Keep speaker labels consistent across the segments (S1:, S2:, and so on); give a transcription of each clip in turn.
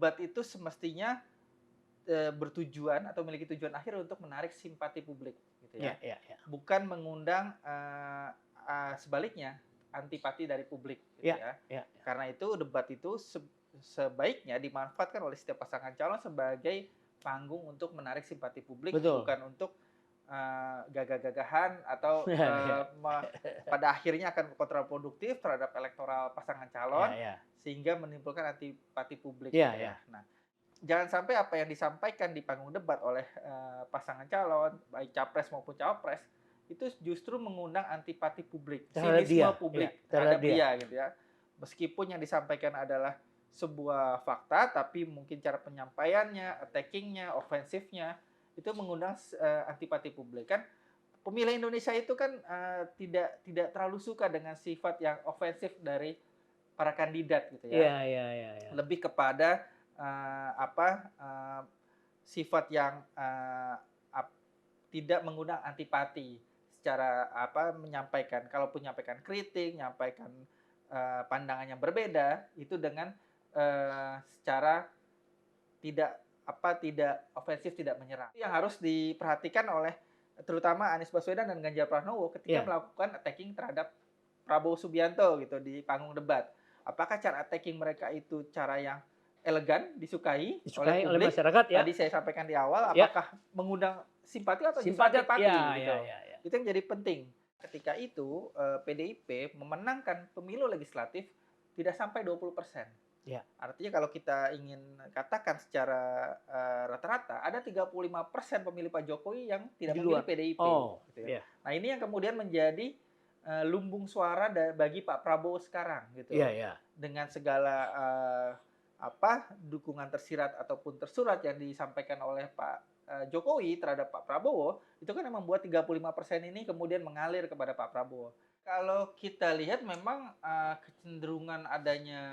S1: debat itu semestinya bertujuan atau memiliki tujuan akhir untuk menarik simpati publik, gitu ya. Bukan mengundang sebaliknya antipati dari publik, gitu ya. Karena itu debat itu sebaiknya dimanfaatkan oleh setiap pasangan calon sebagai panggung untuk menarik simpati publik, bukan untuk gagah-gagahan atau pada akhirnya akan kontraproduktif terhadap elektoral pasangan calon sehingga menimbulkan antipati publik. Nah, jangan sampai apa yang disampaikan di panggung debat oleh pasangan calon, baik capres maupun cawapres, itu justru mengundang antipati publik, sinisme publik terhadap dia, gitu ya. Meskipun yang disampaikan adalah sebuah fakta, tapi mungkin cara penyampaiannya, attackingnya, ofensifnya, itu mengundang antipati publik. Kan pemilih Indonesia itu kan tidak terlalu suka dengan sifat yang ofensif dari para kandidat, gitu ya. Lebih kepada sifat yang tidak mengundang antipati secara menyampaikan, kalaupun menyampaikan kritik, menyampaikan pandangan yang berbeda itu dengan secara tidak ofensif, tidak menyerang. Yang harus diperhatikan oleh terutama Anies Baswedan dan Ganjar Pranowo ketika melakukan attacking terhadap Prabowo Subianto gitu di panggung debat. Apakah cara attacking mereka itu cara yang elegan, disukai oleh publik,
S2: masyarakat ya?
S1: Tadi saya sampaikan di awal, apakah mengundang simpati atau antipati gitu. Itu yang menjadi penting. Ketika itu PDIP memenangkan pemilu legislatif tidak sampai 20%. Artinya kalau kita ingin katakan secara rata-rata ada 35% pemilih Pak Jokowi yang tidak memilih PDIP. Gitu ya. Nah, ini yang kemudian menjadi lumbung suara bagi Pak Prabowo sekarang gitu. Dengan segala dukungan tersirat ataupun tersurat yang disampaikan oleh Pak Jokowi terhadap Pak Prabowo, itu kan yang membuat 35% ini kemudian mengalir kepada Pak Prabowo. Kalau kita lihat memang kecenderungan adanya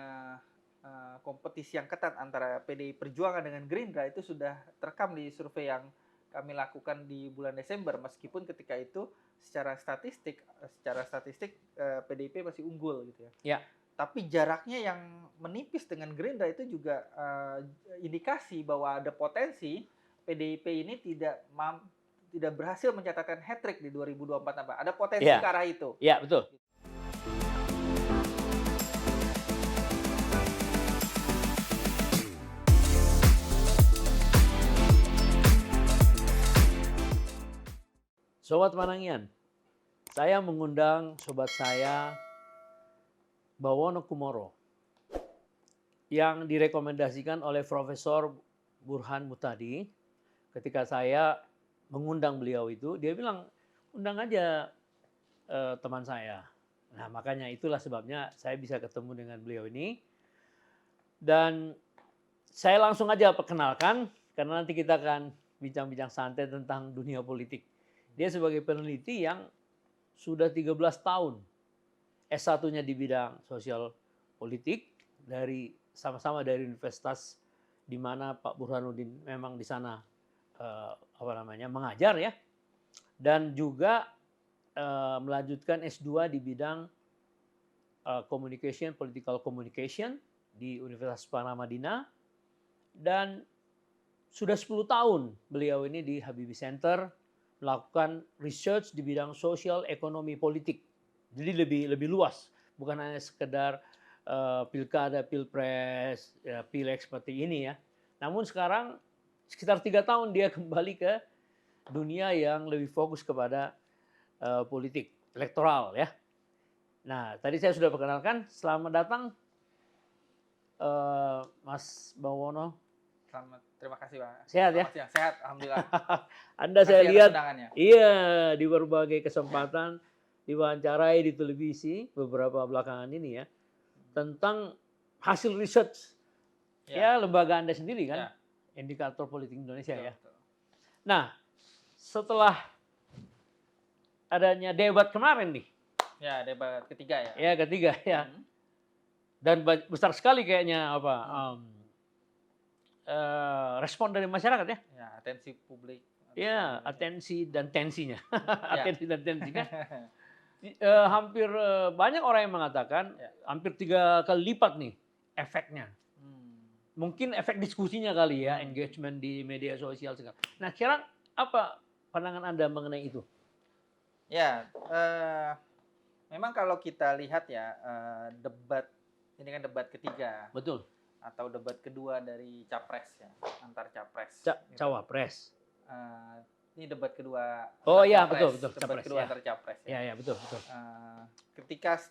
S1: kompetisi yang ketat antara PDI Perjuangan dengan Gerindra itu sudah terekam di survei yang kami lakukan di bulan Desember, meskipun ketika itu secara statistik PDIP masih unggul gitu ya. Tapi jaraknya yang menipis dengan Gerindra itu juga indikasi bahwa ada potensi PDIP ini tidak berhasil mencatatkan hat-trick di 2024. Ada potensi ke arah itu.
S2: Iya, betul. Sobat Manangian, saya mengundang sobat saya Bawono Kumoro yang direkomendasikan oleh Profesor Burhan Mutadi. Ketika saya mengundang beliau itu, dia bilang, undang aja teman saya. Nah, makanya itulah sebabnya saya bisa ketemu dengan beliau ini. Dan saya langsung aja perkenalkan, karena nanti kita akan bincang-bincang santai tentang dunia politik. Dia sebagai peneliti yang sudah 13 tahun S1-nya di bidang sosial politik, sama-sama dari universitas di mana Pak Burhanuddin memang di sana mengajar ya, dan juga melanjutkan S2 di bidang political communication di Universitas Paramadina, dan sudah 10 tahun beliau ini di Habibie Center melakukan research di bidang sosial, ekonomi, politik. Jadi lebih luas, bukan hanya sekedar pilkada, pilpres, pileg seperti ini ya. Namun sekarang sekitar 3 tahun dia kembali ke dunia yang lebih fokus kepada politik elektoral ya. Nah, tadi saya sudah perkenalkan. Selamat datang Mas Bawono.
S1: Terima kasih, Pak.
S2: Sehat ya?
S1: Sehat, alhamdulillah.
S2: Anda saya lihat di berbagai kesempatan diwawancarai di televisi beberapa belakangan ini ya, tentang hasil research lembaga Anda sendiri kan, Indikator Politik Indonesia ya. Nah, setelah adanya debat kemarin nih.
S1: Ya, debat ketiga ya.
S2: Ya, ketiga ya. Dan besar sekali kayaknya respon dari masyarakat ya.
S1: Ya, atensi publik.
S2: Ya, atensi dan tensinya. Atensi dan tensi kan. Hampir banyak orang yang mengatakan hampir 3 kali lipat nih efeknya. mungkin efek diskusinya kali ya, engagement di media sosial sekarang. Nah, sekarang apa pandangan Anda mengenai itu?
S1: Ya, memang kalau kita lihat ya, debat ini kan debat ketiga.
S2: Betul.
S1: Atau debat kedua dari capres ya, antar capres. Gitu.
S2: Cawapres.
S1: Ini debat kedua.
S2: Oh iya, betul.
S1: Debat
S2: capres,
S1: kedua antar capres ya.
S2: Ya, betul.
S1: Ketika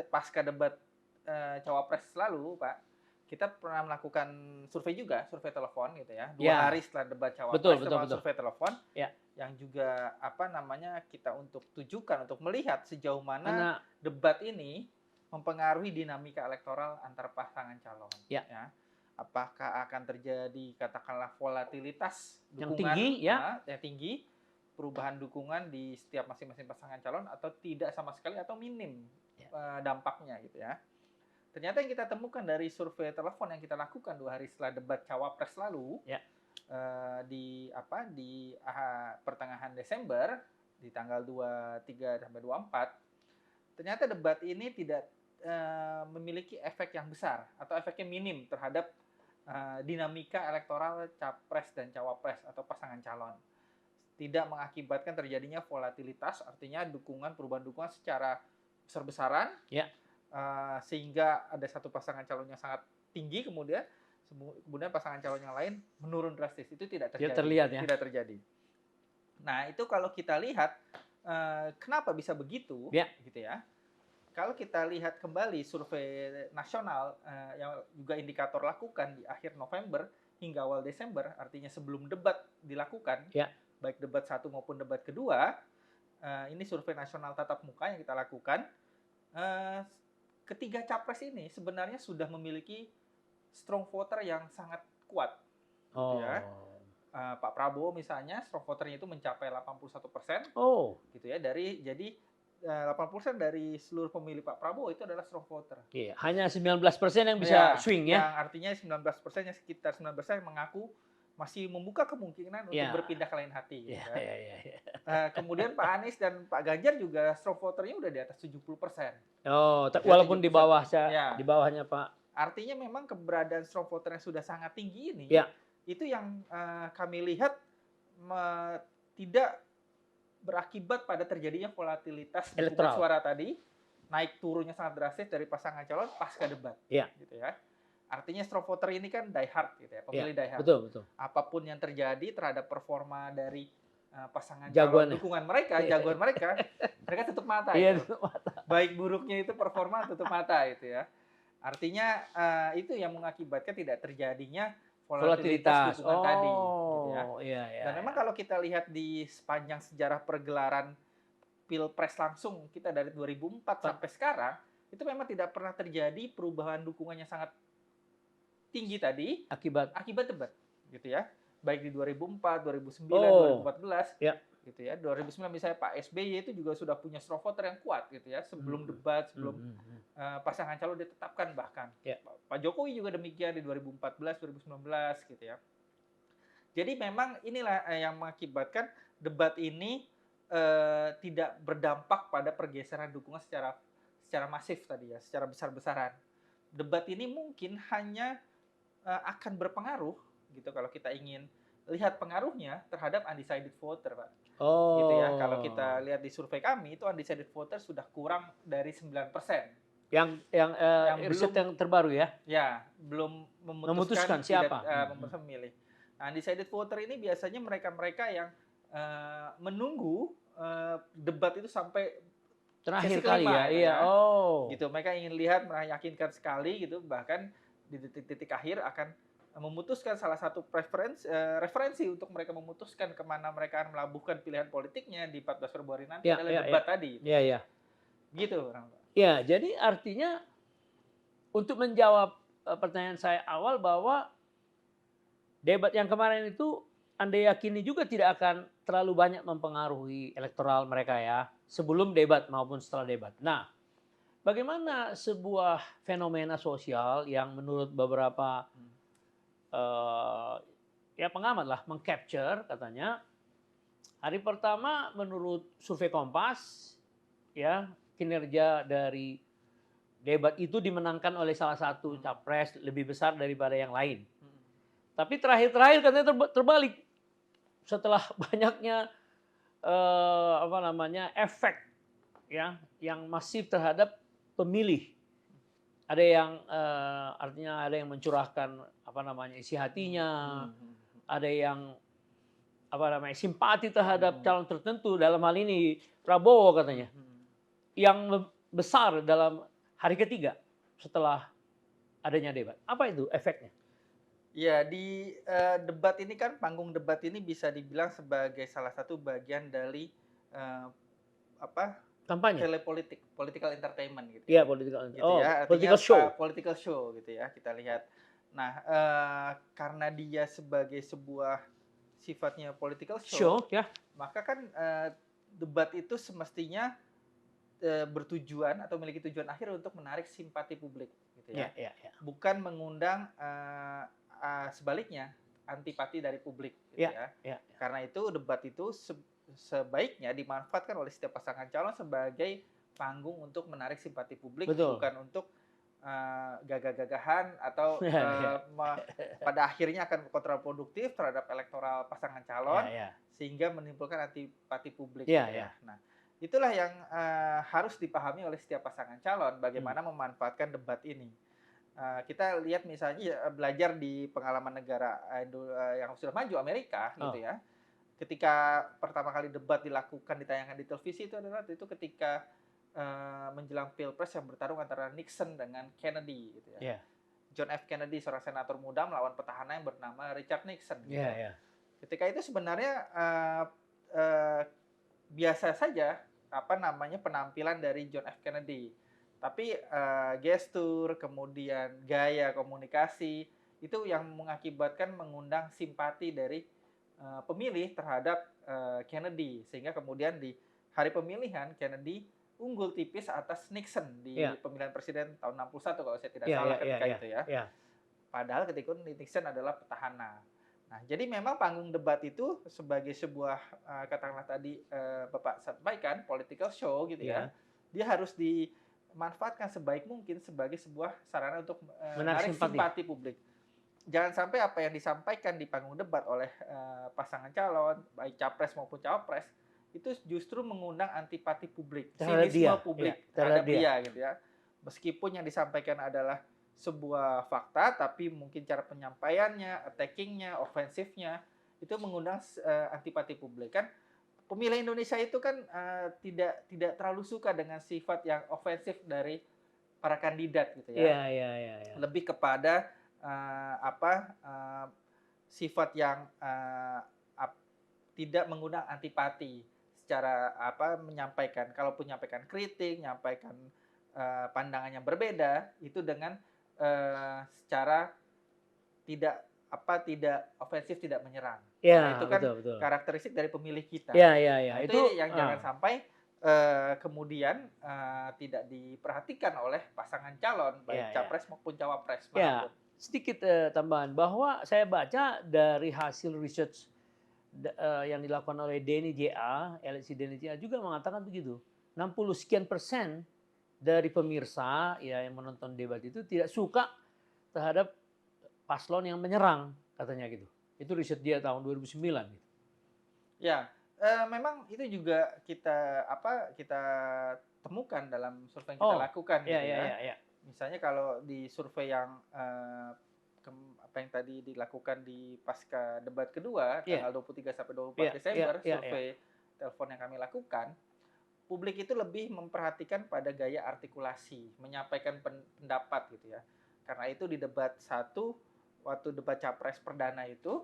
S1: pasca debat cawapres lalu, Pak, kita pernah melakukan survei juga, survei telepon gitu ya. 2 hari setelah debat cawapres,
S2: betul.
S1: survei telepon.
S2: Ya.
S1: Yang juga kita untuk tujukan untuk melihat sejauh mana debat ini mempengaruhi dinamika elektoral antar pasangan calon.
S2: Ya.
S1: Apakah akan terjadi katakanlah volatilitas
S2: yang
S1: dukungan
S2: tinggi,
S1: yang tinggi, perubahan dukungan di setiap masing-masing pasangan calon atau tidak sama sekali atau minim dampaknya gitu ya. Ternyata yang kita temukan dari survei telepon yang kita lakukan 2 hari setelah debat cawapres lalu, di pertengahan Desember di tanggal 23 sampai 24, ternyata debat ini tidak memiliki efek yang besar atau efeknya minim terhadap dinamika elektoral capres dan cawapres atau pasangan calon. Tidak mengakibatkan terjadinya volatilitas, artinya perubahan dukungan secara besar-besaran, sehingga ada satu pasangan calon yang sangat tinggi, kemudian pasangan calon yang lain menurun drastis. Itu tidak terjadi. Tidak terjadi. Nah, itu kalau kita lihat kenapa bisa begitu, gitu ya. Kalau kita lihat kembali survei nasional yang juga indikator lakukan di akhir November hingga awal Desember, artinya sebelum debat dilakukan, baik debat 1 maupun debat kedua, ini survei nasional tatap muka yang kita lakukan, ketiga capres ini sebenarnya sudah memiliki strong voter yang sangat kuat. Gitu ya. Pak Prabowo misalnya strong voternya itu mencapai 81%. Gitu ya. Jadi 80% dari seluruh pemilih Pak Prabowo itu adalah strong voter.
S2: Iya, hanya 19% yang bisa swing ya.
S1: Yang artinya 19% yang sekitar 19% yang mengaku masih membuka kemungkinan untuk berpindah ke lain hati. Gitu kan. Kemudian Pak Anies dan Pak Ganjar juga strong voternya udah di atas 70%.
S2: Walaupun di bawahnya Pak.
S1: Artinya memang keberadaan strong voter yang sudah sangat tinggi ini, itu yang kami lihat tidak berakibat pada terjadinya volatilitas dukungan suara tadi, naik turunnya sangat drastis dari pasangan calon pasca debat. Gitu ya. Artinya strong voter ini kan die hard gitu ya, pemilih die hard.
S2: Betul.
S1: Apapun yang terjadi terhadap performa dari pasangan calon dukungan mereka, jagoan mereka tutup mata. Baik buruknya itu performa tutup mata itu ya. Artinya itu yang mengakibatkan tidak terjadinya volatilitas dukungan tadi. Gitu ya. Dan memang kalau kita lihat di sepanjang sejarah pergelaran Pilpres langsung kita dari 2004 sampai sekarang, itu memang tidak pernah terjadi perubahan dukungannya sangat tinggi tadi akibat debat. Gitu ya. Baik di 2004, 2009, 2014. Gitu ya. 2009 misalnya Pak SBY itu juga sudah punya strong voter yang kuat gitu ya, sebelum debat, sebelum pasangan calon ditetapkan bahkan. Pak Jokowi juga demikian di 2014, 2019 gitu ya. Jadi memang inilah yang mengakibatkan debat ini tidak berdampak pada pergeseran dukungan secara masif tadi ya, secara besar-besaran. Debat ini mungkin hanya akan berpengaruh gitu kalau kita ingin lihat pengaruhnya terhadap undecided voter, Pak. Gitu ya. Kalau kita lihat di survei kami itu undecided voter sudah kurang dari 9%.
S2: Yang riset yang terbaru ya?
S1: Ya, belum memutuskan siapa memilih. Nah, undecided voter ini biasanya mereka-mereka yang menunggu debat itu sampai
S2: terakhir kali ya.
S1: Gitu. Mereka ingin lihat meyakinkan sekali gitu, bahkan di detik-detik akhir akan memutuskan salah satu referensi untuk mereka memutuskan kemana mereka akan melabuhkan pilihan politiknya di 14 Februari nanti adalah debat tadi. Gitu.
S2: Ya, jadi artinya untuk menjawab pertanyaan saya awal bahwa debat yang kemarin itu Anda yakini juga tidak akan terlalu banyak mempengaruhi elektoral mereka ya, sebelum debat maupun setelah debat. Nah, bagaimana sebuah fenomena sosial yang menurut beberapa pengamat lah mengcapture katanya hari pertama menurut survei Kompas ya kinerja dari debat itu dimenangkan oleh salah satu capres lebih besar daripada yang lain.
S1: Hmm.
S2: Tapi terakhir katanya terbalik. Setelah banyaknya efek ya yang masif terhadap pemilih. Ada yang artinya ada yang mencurahkan isi hatinya, ada yang simpati terhadap calon tertentu, dalam hal ini Prabowo katanya, yang besar dalam hari ketiga setelah adanya debat. Apa itu efeknya?
S1: Ya, di debat ini kan, panggung debat ini bisa dibilang sebagai salah satu bagian dari
S2: Kampanye.
S1: telepolitik, political entertainment gitu
S2: Iya,
S1: ya.
S2: political.
S1: Gitu ya. Artinya
S2: Political show.
S1: Political show gitu ya, kita lihat. Nah, karena dia sebagai sebuah sifatnya political show,
S2: Ya.
S1: maka kan debat itu semestinya bertujuan atau memiliki tujuan akhir untuk menarik simpati publik gitu ya.
S2: Ya.
S1: Bukan mengundang sebaliknya antipati dari publik gitu ya. Karena itu debat itu sebaiknya dimanfaatkan oleh setiap pasangan calon sebagai panggung untuk menarik simpati publik.
S2: Betul.
S1: Bukan untuk gagah-gagahan atau pada akhirnya akan kontraproduktif terhadap elektoral pasangan calon, sehingga menimbulkan antipati publik. Nah, itulah yang harus dipahami oleh setiap pasangan calon, bagaimana memanfaatkan debat ini. Kita lihat misalnya belajar di pengalaman negara yang sudah maju, Amerika gitu ya. Ketika pertama kali debat dilakukan, ditayangkan di televisi, itu adalah ketika menjelang Pilpres yang bertarung antara Nixon dengan Kennedy gitu ya. John F. Kennedy, seorang senator muda, melawan petahana yang bernama Richard Nixon. Gitu. Ketika itu sebenarnya biasa saja penampilan dari John F. Kennedy. Tapi gestur, kemudian gaya komunikasi itu yang mengakibatkan mengundang simpati dari pemilih terhadap Kennedy, sehingga kemudian di hari pemilihan Kennedy unggul tipis atas Nixon di pemilihan presiden tahun 61 kalau saya tidak salah ketika itu ya. Padahal ketika Nixon adalah petahana. Nah, jadi memang panggung debat itu sebagai sebuah katakanlah tadi Bapak sampaikan political show gitu ya. Dia harus dimanfaatkan sebaik mungkin sebagai sebuah sarana untuk menarik simpati publik. Jangan sampai apa yang disampaikan di panggung debat oleh pasangan calon, baik capres maupun cawapres, itu justru mengundang antipati publik, sinisme publik terhadap dia gitu ya. Meskipun yang disampaikan adalah sebuah fakta, tapi mungkin cara penyampaiannya, attackingnya, ofensifnya itu mengundang antipati publik. Kan pemilih Indonesia itu kan tidak terlalu suka dengan sifat yang ofensif dari para kandidat gitu ya. Lebih kepada sifat yang tidak mengundang antipati secara menyampaikan, kalaupun menyampaikan kritik, menyampaikan pandangan yang berbeda itu dengan secara tidak ofensif, tidak menyerang. Nah, itu kan betul. Karakteristik dari pemilih kita. Nah, itu yang jangan sampai kemudian tidak diperhatikan oleh pasangan calon, baik capres maupun cawapres.
S2: Sedikit tambahan bahwa saya baca dari hasil research yang dilakukan oleh LSI Denny JA juga mengatakan begitu. 60% dari pemirsa yang menonton debat itu tidak suka terhadap paslon yang menyerang, katanya gitu. Itu riset dia tahun 2009 gitu.
S1: Ya, memang itu juga kita temukan dalam survei yang kita lakukan gitu ya. Misalnya kalau di survei yang yang tadi dilakukan di pasca debat kedua tanggal 23 sampai 24 Desember, survei telepon yang kami lakukan, publik itu lebih memperhatikan pada gaya artikulasi, menyampaikan pendapat gitu ya. Karena itu di debat 1, waktu debat capres perdana itu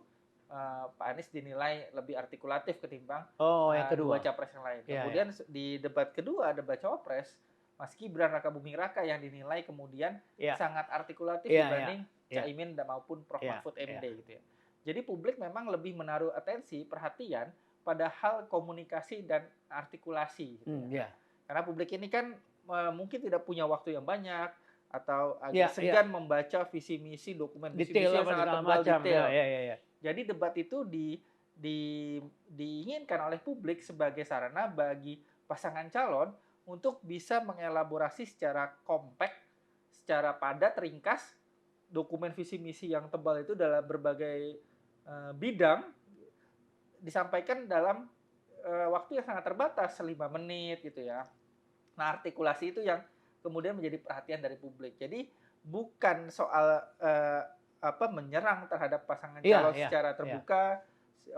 S1: Pak Anies dinilai lebih artikulatif ketimbang dua capres yang lain. Kemudian di debat kedua, debat cawapres, Mas Gibran Rakabuming Raka yang dinilai kemudian sangat artikulatif dibanding Caimin maupun Prof. Mahfud MD gitu ya. Jadi publik memang lebih menaruh atensi, perhatian pada hal komunikasi dan artikulasi gitu ya. Karena publik ini kan mungkin tidak punya waktu yang banyak atau agak segan membaca visi misi, dokumen visi misi yang sangat tebal, detail. Jadi debat itu diinginkan oleh publik sebagai sarana bagi pasangan calon untuk bisa mengelaborasi secara kompak secara padat, ringkas, dokumen visi misi yang tebal itu dalam berbagai bidang disampaikan dalam waktu yang sangat terbatas, 5 menit gitu ya. Nah, artikulasi itu yang kemudian menjadi perhatian dari publik. Jadi bukan soal menyerang terhadap pasangan calon secara terbuka,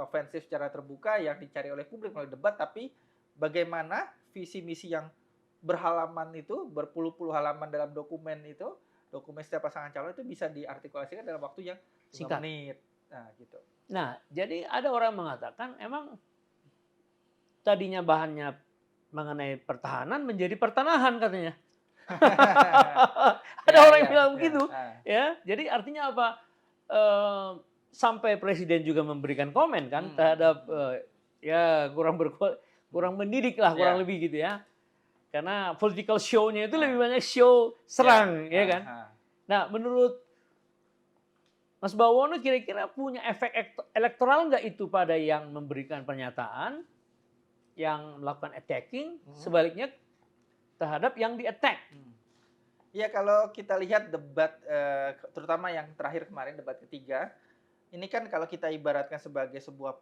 S1: ofensif secara terbuka yang dicari oleh publik melalui debat, tapi bagaimana visi misi yang berhalaman itu, berpuluh-puluh halaman dalam dokumen itu, dokumen setiap pasangan calon itu bisa diartikulasikan dalam waktu yang 5 menit. Nah, gitu.
S2: Nah, jadi ada orang mengatakan emang tadinya bahannya mengenai pertahanan menjadi pertanahan katanya. Ada orang yang bilang begitu, ya. Jadi artinya apa? Sampai presiden juga memberikan komen kan terhadap ya kurang mendidik lah, kurang lebih gitu ya. Karena political show-nya itu lebih banyak show serang, ya kan? Nah, menurut Mas Bawono kira-kira punya efek elektoral nggak itu pada yang memberikan pernyataan, yang melakukan attacking, sebaliknya terhadap yang di-attack?
S1: Ya, kalau kita lihat debat, terutama yang terakhir kemarin, debat ketiga, ini kan kalau kita ibaratkan sebagai sebuah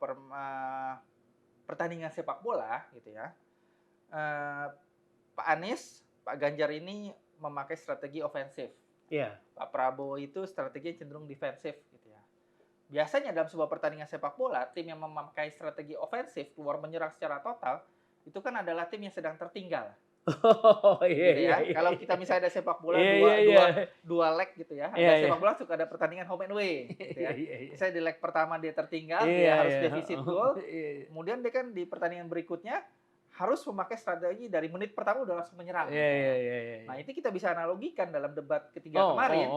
S1: pertandingan sepak bola, gitu ya. Pak Anies, Pak Ganjar ini memakai strategi ofensif. Pak Prabowo itu strategi cenderung defensif gitu ya. Biasanya dalam sebuah pertandingan sepak bola, tim yang memakai strategi ofensif keluar menyerang secara total, itu kan adalah tim yang sedang tertinggal. Gitu ya. Kalau kita misalnya ada sepak bola dua leg gitu ya. Ada sepak bola suka ada pertandingan home and away gitu ya. Misalnya di leg pertama dia tertinggal, dia harus defisit gol. Kemudian dia kan di pertandingan berikutnya harus memakai strategi dari menit pertama udah langsung menyerang. Nah, itu kita bisa analogikan dalam debat ketiga kemarin.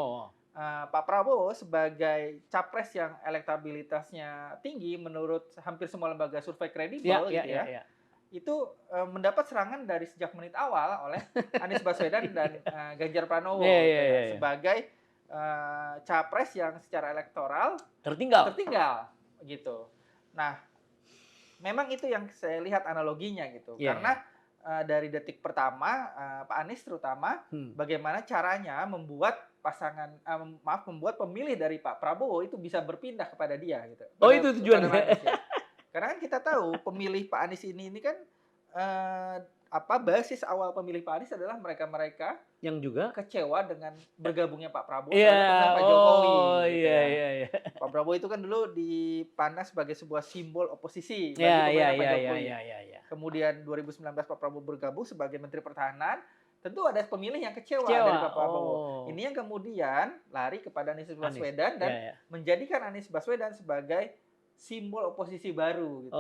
S1: Pak Prabowo sebagai capres yang elektabilitasnya tinggi menurut hampir semua lembaga survei kredibel gitu ya. Itu mendapat serangan dari sejak menit awal oleh Anies Baswedan dan Ganjar Pranowo sebagai capres yang secara elektoral tertinggal gitu. Nah, memang itu yang saya lihat analoginya gitu. Karena dari detik pertama Pak Anies terutama bagaimana caranya membuat membuat pemilih dari Pak Prabowo itu bisa berpindah kepada dia gitu.
S2: Itu tujuannya.
S1: Karena kan kita tahu pemilih Pak Anies ini kan basis awal pemilih Pak Anies adalah mereka-mereka
S2: yang juga
S1: kecewa dengan bergabungnya Pak Prabowo dengan Pak Jokowi. Pak Prabowo itu kan dulu dipandang sebagai sebuah simbol oposisi bagi pemerintah Pak Jokowi. Kemudian 2019 Pak Prabowo bergabung sebagai Menteri Pertahanan, tentu ada pemilih yang kecewa dari Pak Prabowo. Ini yang kemudian lari kepada Anies Baswedan dan menjadikan Anies Baswedan sebagai simbol oposisi baru gitu.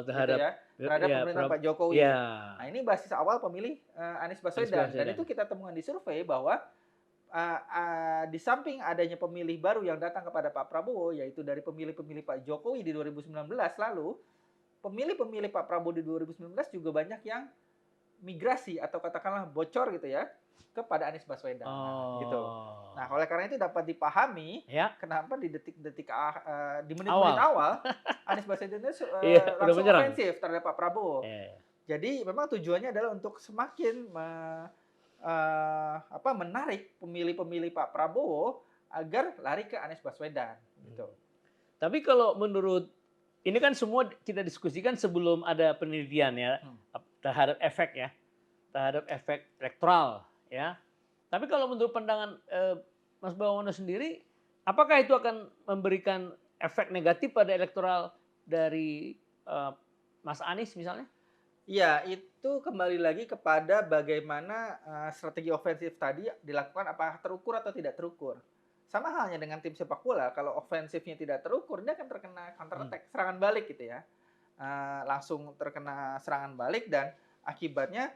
S1: Terhadap pemerintahan Pak Jokowi. Nah, ini basis awal pemilih Anies Baswedan. Dan itu kita temukan di survei bahwa di samping adanya pemilih baru yang datang kepada Pak Prabowo, yaitu dari pemilih-pemilih Pak Jokowi di 2019 lalu, pemilih-pemilih Pak Prabowo di 2019 juga banyak yang migrasi atau katakanlah bocor gitu ya kepada Anies Baswedan gitu. Nah, oleh karena itu dapat dipahami kenapa di detik-detik di menit-menit awal Anies Baswedan itu langsung ofensif terhadap Pak Prabowo. Jadi memang tujuannya adalah untuk semakin menarik pemilih-pemilih Pak Prabowo agar lari ke Anies Baswedan gitu.
S2: Tapi kalau menurut ini kan semua kita diskusikan sebelum ada penelitian ya terhadap efek elektoral ya. Tapi kalau menurut pandangan Mas Bawono sendiri, apakah itu akan memberikan efek negatif pada elektoral dari Mas Anies misalnya?
S1: Iya, itu kembali lagi kepada bagaimana strategi ofensif tadi dilakukan, apakah terukur atau tidak terukur. Sama halnya dengan tim sepak bola, kalau ofensifnya tidak terukur, dia akan terkena counter attack, serangan balik gitu ya. Langsung terkena serangan balik dan akibatnya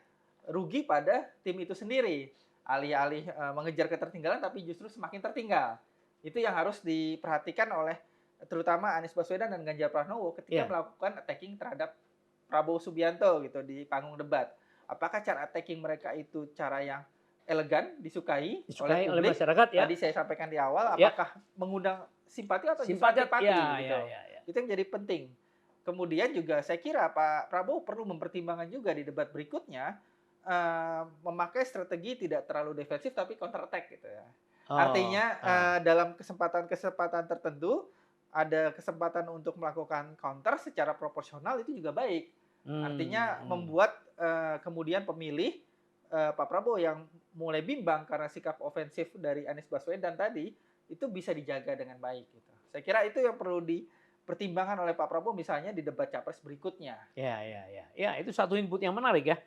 S1: rugi pada tim itu sendiri. Alih-alih mengejar ketertinggalan tapi justru semakin tertinggal. Itu yang harus diperhatikan oleh terutama Anies Baswedan dan Ganjar Pranowo ketika melakukan attacking terhadap Prabowo Subianto gitu di panggung debat. Apakah cara attacking mereka itu cara yang elegan, disukai oleh publik,
S2: oleh masyarakat ya?
S1: Tadi saya sampaikan di awal, apakah mengundang simpati atau antipati gitu. Itu yang jadi penting. Kemudian juga saya kira Pak Prabowo perlu mempertimbangkan juga di debat berikutnya memakai strategi tidak terlalu defensif tapi counter attack gitu ya.
S2: Oh,
S1: Artinya dalam kesempatan tertentu ada kesempatan untuk melakukan counter secara proporsional itu juga baik. Artinya membuat kemudian pemilih Pak Prabowo yang mulai bimbang karena sikap ofensif dari Anies Baswedan tadi itu bisa dijaga dengan baik gitu. Saya kira itu yang perlu dipertimbangkan oleh Pak Prabowo misalnya di debat Capres berikutnya.
S2: Ya, itu satu input yang menarik ya.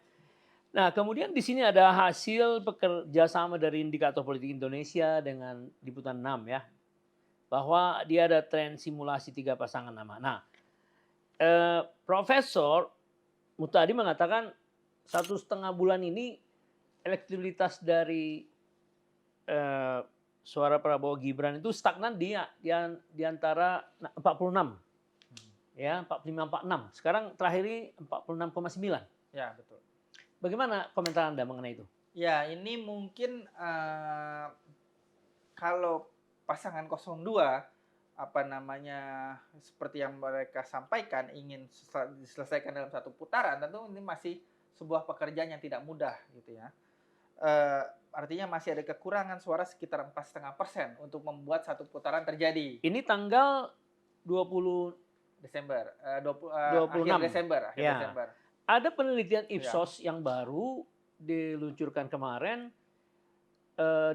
S2: Nah, kemudian di sini ada hasil kerjasama dari Indikator Politik Indonesia dengan Liputan 6 ya. Bahwa dia ada tren simulasi 3 pasangan nama. Nah, Profesor Mutadi mengatakan 1,5 bulan ini elektabilitas dari suara Prabowo Gibran itu stagnan di antara 46. Ya, 45-46. Sekarang terakhir ini 46,9.
S1: Ya, betul.
S2: Bagaimana komentar Anda mengenai itu?
S1: Ya, ini mungkin kalau pasangan 02 seperti yang mereka sampaikan ingin diselesaikan dalam satu putaran, tentu ini masih sebuah pekerjaan yang tidak mudah gitu ya. Artinya masih ada kekurangan suara sekitar 4,5% untuk membuat satu putaran terjadi.
S2: Ini tanggal 20
S1: Desember,
S2: 26.
S1: akhir Desember.
S2: Ada penelitian Ipsos yang baru diluncurkan kemarin,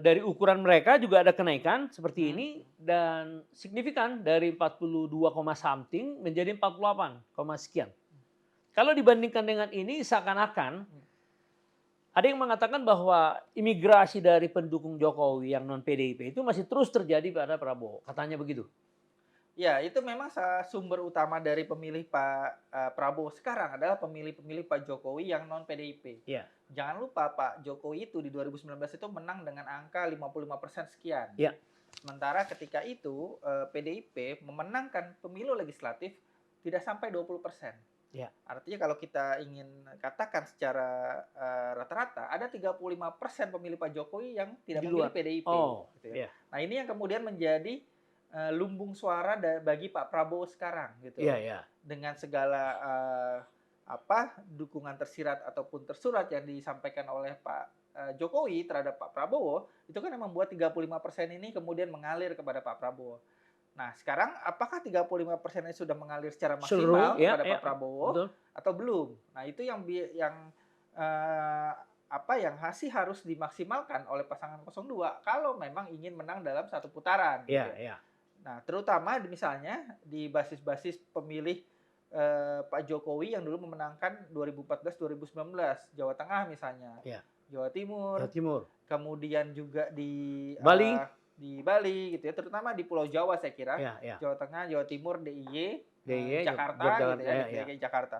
S2: dari ukuran mereka juga ada kenaikan seperti ini dan signifikan dari 42, something menjadi 48, sekian. Kalau dibandingkan dengan ini seakan-akan ada yang mengatakan bahwa imigrasi dari pendukung Jokowi yang non PDIP itu masih terus terjadi pada Prabowo, katanya begitu.
S1: Ya, itu memang sumber utama dari pemilih Pak Prabowo sekarang adalah pemilih-pemilih Pak Jokowi yang non PDIP.
S2: Ya.
S1: Jangan lupa Pak Jokowi itu di 2019 itu menang dengan angka 55% sekian.
S2: Ya.
S1: Sementara ketika itu PDIP memenangkan pemilu legislatif tidak sampai 20%.
S2: Ya.
S1: Artinya kalau kita ingin katakan secara rata-rata ada 35% pemilih Pak Jokowi yang tidak memilih PDIP. Gitu ya. Nah, ini yang kemudian menjadi lumbung suara bagi Pak Prabowo sekarang gitu. Dengan segala dukungan tersirat ataupun tersurat yang disampaikan oleh Pak Jokowi terhadap Pak Prabowo, itu kan yang membuat 35% ini kemudian mengalir kepada Pak Prabowo. Nah, sekarang apakah 35% ini sudah mengalir secara maksimal kepada Pak Prabowo atau belum? Nah, itu yang harus dimaksimalkan oleh pasangan 02 kalau memang ingin menang dalam satu putaran. Nah, terutama misalnya di basis-basis pemilih Pak Jokowi yang dulu memenangkan 2014-2019, Jawa Tengah misalnya, Jawa Timur, kemudian juga di Bali gitu ya, terutama di Pulau Jawa saya kira, Jawa Tengah, Jawa Timur, DIY, Jakarta gitu ya, DKI Jakarta.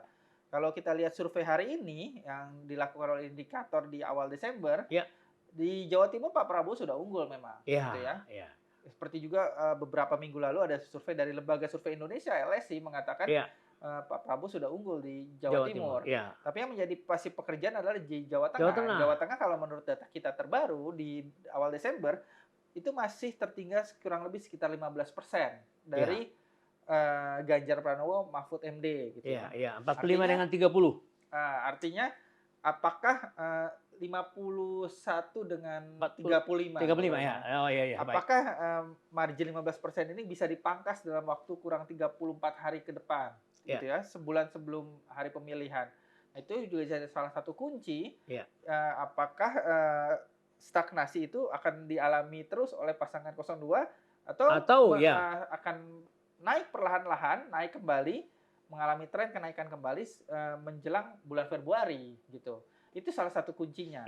S1: Kalau kita lihat survei hari ini yang dilakukan oleh Indikator di awal Desember, di Jawa Timur Pak Prabowo sudah unggul memang, gitu ya. Seperti juga beberapa minggu lalu ada survei dari Lembaga Survei Indonesia LSI mengatakan Pak Prabowo sudah unggul di Jawa Timur. Tapi yang menjadi pasti pekerjaan adalah di Jawa Tengah. Jawa Tengah kalau menurut data kita terbaru di awal Desember itu masih tertinggal kurang lebih sekitar 15% dari Ganjar Pranowo, Mahfud MD gitu.
S2: 45 artinya, dengan 30.
S1: Artinya apakah 51 dengan 35.
S2: 35 ya.
S1: Apakah margin 15% ini bisa dipangkas dalam waktu kurang 34 hari ke depan gitu ya, sebulan sebelum hari pemilihan. Nah, itu juga jadi salah satu kunci apakah stagnasi itu akan dialami terus oleh pasangan 02 atau akan naik perlahan-lahan, naik kembali, mengalami tren kenaikan kembali menjelang bulan Februari gitu. Itu salah satu kuncinya.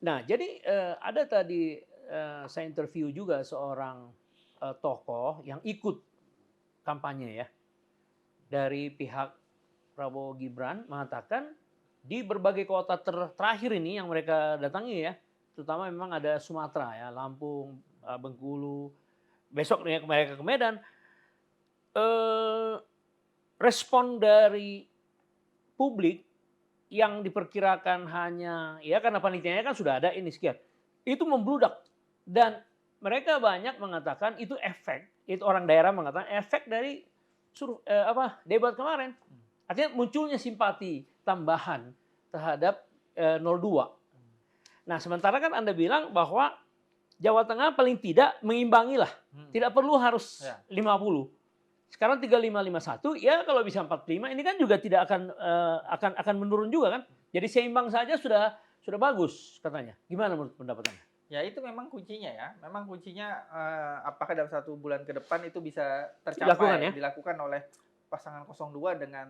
S2: Nah, jadi ada tadi saya interview juga seorang tokoh yang ikut kampanye ya dari pihak Prabowo Gibran, mengatakan di berbagai kota terakhir ini yang mereka datangi ya, terutama memang ada Sumatera ya, Lampung, Bengkulu, besok mereka ke Medan, respon dari publik yang diperkirakan hanya ya karena panitianya kan sudah ada ini sekian, itu membludak dan mereka banyak mengatakan itu efek, itu orang daerah mengatakan efek dari debat kemarin. Artinya munculnya simpati tambahan terhadap 02. Nah, sementara kan Anda bilang bahwa Jawa Tengah paling tidak mengimbangi lah. Tidak perlu harus 50. Sekarang 3551, ya kalau bisa 45, ini kan juga tidak akan menurun juga kan. Jadi seimbang saja sudah bagus katanya. Gimana menurut pendapat Anda?
S1: Ya itu memang kuncinya ya. Memang kuncinya apakah dalam 1 bulan ke depan itu bisa tercapai, dilakukan oleh pasangan 02 dengan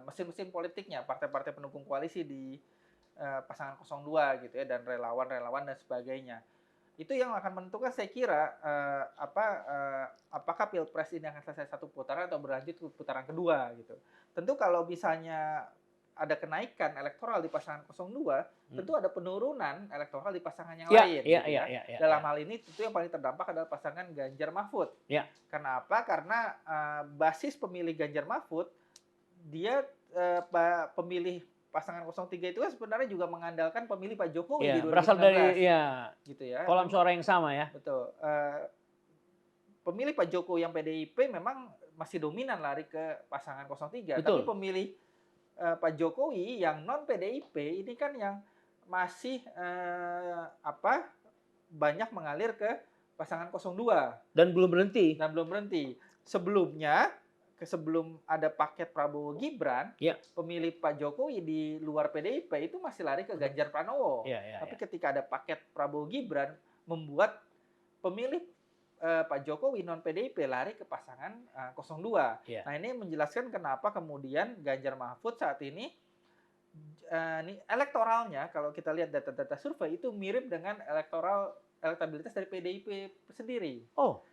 S1: mesin-mesin politiknya, partai-partai pendukung koalisi di pasangan 02 gitu ya, dan relawan-relawan dan sebagainya. Itu yang akan menentukan saya kira apakah Pilpres ini akan selesai 1 putaran atau berlanjut ke putaran kedua gitu. Tentu kalau misalnya ada kenaikan elektoral di pasangan 02, tentu ada penurunan elektoral di pasangan yang lain. Dalam hal ini tentu yang paling terdampak adalah pasangan Ganjar Mahfud. Kenapa? Karena basis pemilih Ganjar Mahfud, dia pemilih pasangan 03 itu kan sebenarnya juga mengandalkan pemilih Pak Jokowi di 2019.
S2: Berasal dari
S1: gitu ya.
S2: Kolam suara yang sama ya.
S1: Betul. Pemilih Pak Jokowi yang PDIP memang masih dominan lari ke pasangan 03.
S2: Betul.
S1: Tapi pemilih Pak Jokowi yang non PDIP ini kan yang masih banyak mengalir ke pasangan 02
S2: dan belum berhenti.
S1: Sebelum ada paket Prabowo Gibran, pemilih Pak Jokowi di luar PDIP itu masih lari ke Ganjar Pranowo. Tapi ketika ada paket Prabowo Gibran, membuat pemilih Pak Jokowi non PDIP lari ke pasangan 02. Nah, ini menjelaskan kenapa kemudian Ganjar Mahfud saat ini elektoralnya, kalau kita lihat data-data survei itu mirip dengan elektabilitas dari PDIP sendiri.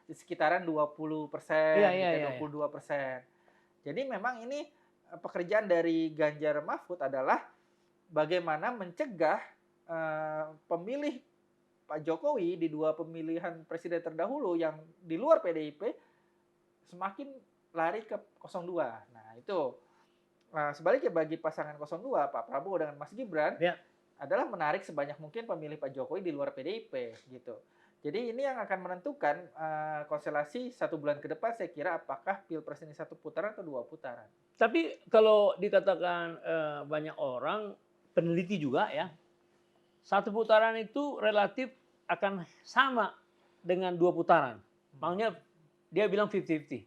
S1: Di sekitaran 20%, 22%. Jadi memang ini pekerjaan dari Ganjar Mahfud adalah bagaimana mencegah pemilih Pak Jokowi di 2 pemilihan presiden terdahulu yang di luar PDIP semakin lari ke 02. Nah, itu. Sebaliknya bagi pasangan 02, Pak Prabowo dengan Mas Gibran, adalah menarik sebanyak mungkin pemilih Pak Jokowi di luar PDIP gitu. Jadi ini yang akan menentukan konstelasi 1 bulan ke depan, saya kira apakah Pilpres ini 1 putaran atau 2 putaran.
S2: Tapi kalau dikatakan banyak orang, peneliti juga ya, 1 putaran itu relatif akan sama dengan 2 putaran. Makanya dia bilang 50-50.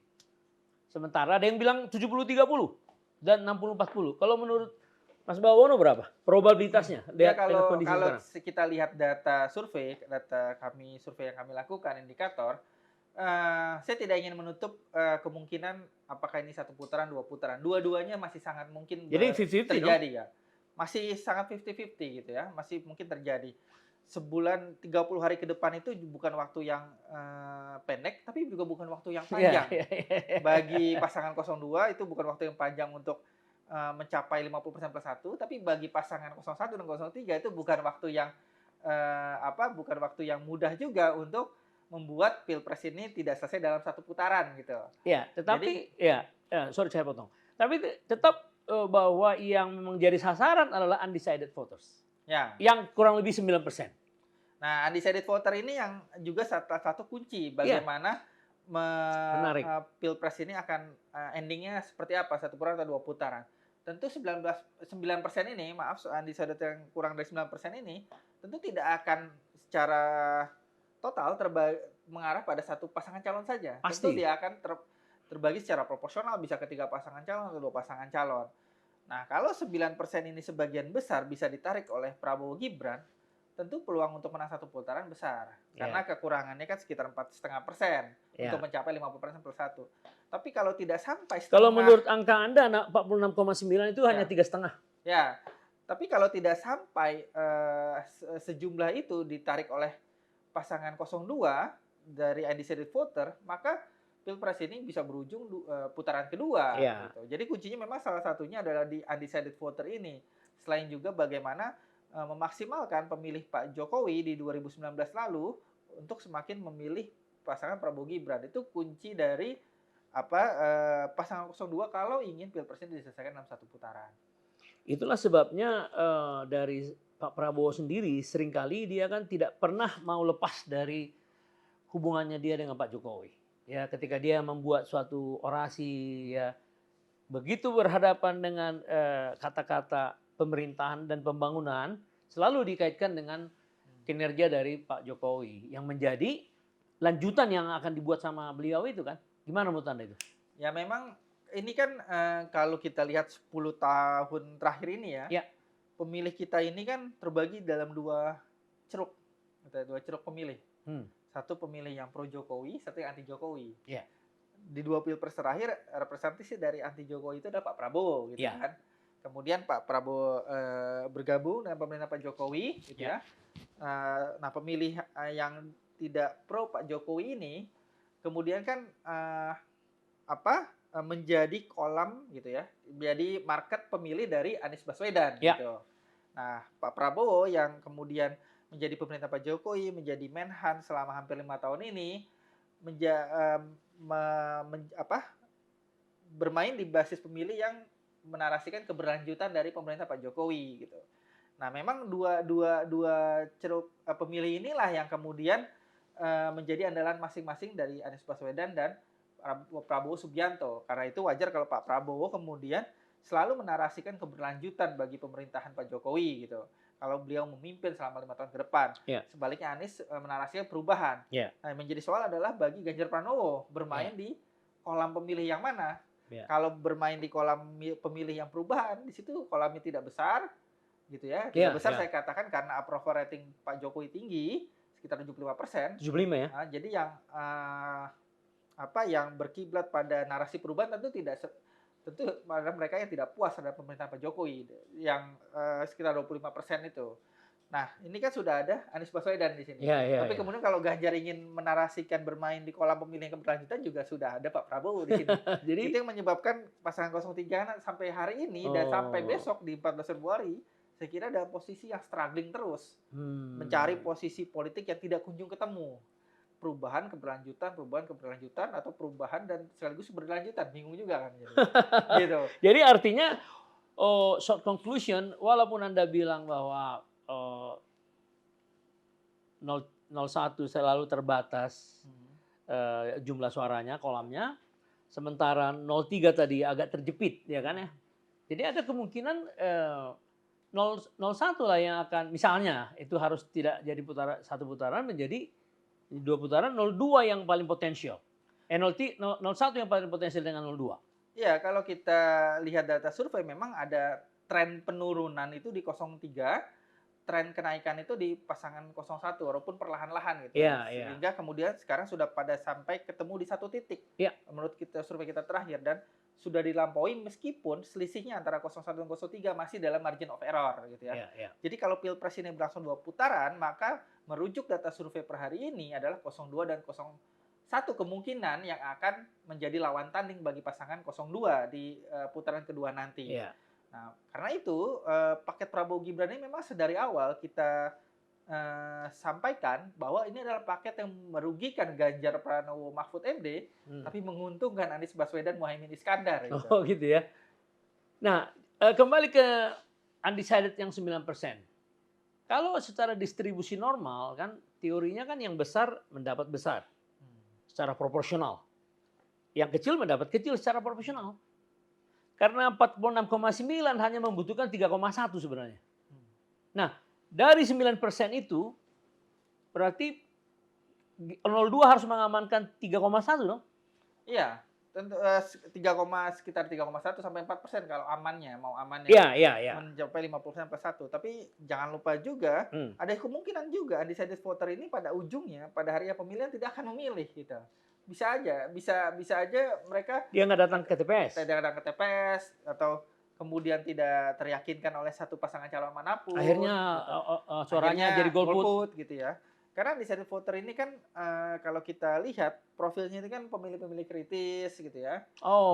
S2: Sementara ada yang bilang 70-30 dan 60-40. Kalau menurut Mas Bawono berapa probabilitasnya?
S1: Kalau kita lihat data survei yang kami lakukan, indikator, saya tidak ingin menutup kemungkinan apakah ini 1 putaran, 2 putaran. Dua-duanya masih sangat mungkin terjadi ya. Masih sangat 50-50 gitu ya, masih mungkin terjadi. Sebulan 30 hari ke depan itu bukan waktu yang pendek, tapi juga bukan waktu yang panjang. Bagi pasangan 02 itu bukan waktu yang panjang untuk mencapai 50% plus 1, tapi bagi pasangan 01 dan 03 itu bukan waktu yang mudah juga untuk membuat Pilpres ini tidak selesai dalam 1 putaran gitu.
S2: Tetapi sorry saya potong. Tapi tetap bahwa yang memang jadi sasaran adalah undecided voters. Yang kurang lebih 9%.
S1: Nah, undecided voter ini yang juga salah satu kunci bagaimana Pilpres ini akan endingnya seperti apa, 1 putaran atau 2 putaran. Tentu 9% ini, undecided yang kurang dari 9% ini, tentu tidak akan secara total mengarah pada 1 pasangan calon saja.
S2: Pasti.
S1: Tentu dia akan terbagi secara proporsional, bisa ke 3 pasangan calon atau 2 pasangan calon. Nah, kalau 9% ini sebagian besar bisa ditarik oleh Prabowo Gibran, tentu peluang untuk menang 1 putaran besar. Karena kekurangannya kan sekitar 4,5% untuk mencapai 50% plus 1. Tapi kalau tidak sampai setengah.
S2: Kalau menurut angka Anda, 46,9 itu hanya 3,5.
S1: Tapi kalau tidak sampai sejumlah itu ditarik oleh pasangan 02 dari undecided voter, maka Pilpres ini bisa berujung putaran kedua. Gitu. Jadi kuncinya memang salah satunya adalah di undecided voter ini. Selain juga bagaimana memaksimalkan pemilih Pak Jokowi di 2019 lalu untuk semakin memilih pasangan Prabowo Gibran. Itu kunci dari pasangan 02 kalau ingin Pilpres ini diselesaikan dalam 1 putaran.
S2: Itulah sebabnya dari Pak Prabowo sendiri seringkali dia kan tidak pernah mau lepas dari hubungannya dia dengan Pak Jokowi. Ya, ketika dia membuat suatu orasi, ya begitu berhadapan dengan kata-kata pemerintahan dan pembangunan selalu dikaitkan dengan kinerja dari Pak Jokowi yang menjadi lanjutan yang akan dibuat sama beliau itu kan. Gimana menurut Anda itu?
S1: Ya memang ini kan kalau kita lihat 10 tahun terakhir ini ya, pemilih kita ini kan terbagi dalam dua ceruk pemilih. Satu pemilih yang pro Jokowi, satu yang anti Jokowi. Di 2 pilpres terakhir representasi dari anti Jokowi itu adalah Pak Prabowo gitu kan. Kemudian Pak Prabowo bergabung dengan pemerintah Pak Jokowi gitu ya. Nah, pemilih yang tidak pro Pak Jokowi ini kemudian kan menjadi kolam gitu ya. Jadi market pemilih dari Anies Baswedan gitu. Nah, Pak Prabowo yang kemudian menjadi pemerintah Pak Jokowi, menjadi Menhan selama hampir 5 tahun ini bermain di basis pemilih yang menarasikan keberlanjutan dari pemerintah Pak Jokowi gitu. Nah, memang dua ceruk pemilih inilah yang kemudian menjadi andalan masing-masing dari Anies Baswedan dan Prabowo Subianto. Karena itu wajar kalau Pak Prabowo kemudian selalu menarasikan keberlanjutan bagi pemerintahan Pak Jokowi gitu. Kalau beliau memimpin selama 5 tahun ke depan. Sebaliknya Anies menarasikan perubahan. Nah, yang menjadi soal adalah bagi Ganjar Pranowo bermain di kolam pemilih yang mana. Kalau bermain di kolam pemilih yang perubahan, di situ kolamnya tidak besar, gitu ya. Tidak besar saya katakan karena approval rating Pak Jokowi tinggi, sekitar 75%.
S2: 75 ya.
S1: Nah, jadi yang berkiblat pada narasi perubahan tentu pada mereka yang tidak puas terhadap pemerintahan Pak Jokowi yang sekitar 25% itu. Nah, ini kan sudah ada Anies Baswedan di sini. Tapi kemudian kalau Ganjar ingin menarasikan bermain di kolam pemilih yang keberlanjutan juga sudah ada Pak Prabowo di sini. Jadi itu yang menyebabkan pasangan 03 sampai hari ini dan sampai besok di 14 Februari saya kira dalam posisi yang struggling terus. Mencari posisi politik yang tidak kunjung ketemu. Perubahan keberlanjutan atau perubahan dan sekaligus berlanjutan, bingung juga kan gitu.
S2: Jadi artinya short conclusion, walaupun Anda bilang bahwa 01 selalu terbatas jumlah suaranya, kolamnya, sementara 03 tadi agak terjepit ya kan ya. Jadi ada kemungkinan 01 lah yang akan misalnya itu harus tidak jadi satu putaran menjadi 2 putaran, 02 yang paling potensial. 01 yang paling potensial dengan 02.
S1: Iya, kalau kita lihat data survei memang ada tren penurunan itu di 03, tren kenaikan itu di pasangan 01 walaupun perlahan-lahan gitu. Sehingga kemudian sekarang sudah pada sampai ketemu di satu titik. Menurut survei kita terakhir dan sudah dilampaui meskipun selisihnya antara 01 dan 03 masih dalam margin of error gitu ya. Jadi kalau Pilpres ini berlangsung 2 putaran, maka merujuk data survei per hari ini adalah 02 dan 01 kemungkinan yang akan menjadi lawan tanding bagi pasangan 02 di putaran kedua nanti. Nah, karena itu paket Prabowo Gibran ini memang sedari awal kita sampaikan bahwa ini adalah paket yang merugikan Ganjar Pranowo Mahfud MD, tapi menguntungkan Anies Baswedan Muhaimin Iskandar. Gitu.
S2: Oh gitu ya. Nah, kembali ke undecided yang 9%. Kalau secara distribusi normal kan teorinya kan yang besar mendapat besar secara proporsional. Yang kecil mendapat kecil secara proporsional. Karena 46,9 hanya membutuhkan 3,1 sebenarnya. Nah, dari 9% itu berarti 02 harus mengamankan 3,1 dong?
S1: Iya, tentu sekitar 3,1 sampai 4% kalau amannya, mau amannya.
S2: Iya.
S1: Mencapai 50% plus 1. Tapi jangan lupa juga ada kemungkinan juga undecided voter ini pada ujungnya pada hari pemilihan tidak akan memilih gitu. Bisa aja mereka
S2: dia nggak datang ke TPS.
S1: Tidak datang ke TPS atau kemudian tidak teryakinkan oleh satu pasangan calon manapun.
S2: Akhirnya suaranya jadi golput
S1: gitu ya. Karena undecided voter ini kan kalau kita lihat profilnya itu kan pemilih-pemilih kritis gitu ya.